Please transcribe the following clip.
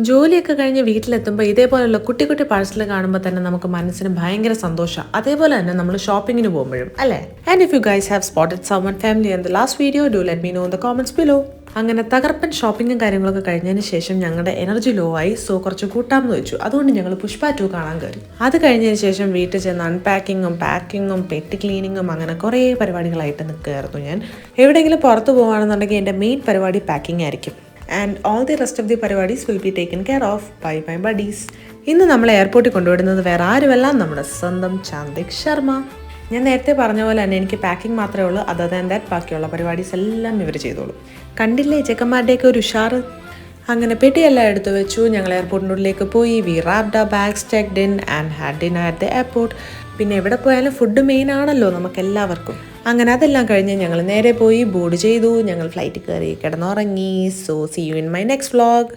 ജോലിയൊക്കെ കഴിഞ്ഞ് വീട്ടിലെത്തുമ്പോൾ ഇതേപോലെയുള്ള കുട്ടി കുട്ടി പാഴ്സൽ കാണുമ്പോൾ തന്നെ നമുക്ക് മനസ്സിന് ഭയങ്കര സന്തോഷം. അതേപോലെ തന്നെ നമ്മൾ ഷോപ്പിങ്ങിന് പോകുമ്പോഴും അല്ലേ? And if you guys have spotted someone family in the last video, do let me know in the comments below. അങ്ങനെ തകർപ്പൻ ഷോപ്പിങ്ങും കാര്യങ്ങളൊക്കെ കഴിഞ്ഞതിന് ശേഷം ഞങ്ങളുടെ എനർജി ലോ ആയി. സോ കുറച്ച് കൂട്ടാമെന്ന് വെച്ചു. അതുകൊണ്ട് ഞങ്ങൾ പുഷ്പ 2 കാണാൻ കയറി. അത് കഴിഞ്ഞതിന് ശേഷം വീട്ടിൽ ചെന്ന് അൺപാക്കിങ്ങും പാക്കിങ്ങും പെട്ടി ക്ലീനിങ്ങും അങ്ങനെ കുറേ പരിപാടികളായിട്ട് നിൽക്കുകയായിരുന്നു ഞാൻ. എവിടെയെങ്കിലും പുറത്ത് പോകുകയാണെന്നുണ്ടെങ്കിൽ എൻ്റെ മെയിൻ പരിപാടി പാക്കിംഗ് ആയിരിക്കും. And all the rest of the പരിപാടീസ് will be taken care of by my buddies. ഇന്ന് നമ്മളെ എയർപോർട്ടിൽ കൊണ്ടുവിടുന്നത് വേറെ ആരുമല്ല, നമ്മുടെ സ്വന്തം ചാന്ദിക് ശർമ്മ. ഞാൻ നേരത്തെ പറഞ്ഞ പോലെ തന്നെ എനിക്ക് പാക്കിംഗ് മാത്രമേ ഉള്ളൂ. അതർ ദാൻ ദാറ്റ് ബാക്കിയുള്ള പരിപാടീസ് എല്ലാം ഇവർ ചെയ്തോളൂ. കണ്ടില്ലേ ചെക്കന്മാരുടെയൊക്കെ ഒരു ഉഷാറ്. അങ്ങനെ പെട്ടിയെല്ലാം എടുത്തു വെച്ചു. ഞങ്ങൾ എയർപോർട്ടിനുള്ളിലേക്ക് പോയി. We wrapped our bags, checked in and had dinner at the airport. പിന്നെ എവിടെ പോയാലും ഫുഡ് മെയിൻ ആണല്ലോ നമുക്ക് എല്ലാവർക്കും. അങ്ങനെ അതെല്ലാം കഴിഞ്ഞ് ഞങ്ങൾ നേരെ പോയി ബോർഡ് ചെയ്തു. ഞങ്ങൾ ഫ്ലൈറ്റിൽ കയറി കിടന്നുറങ്ങി. So see you in my next vlog.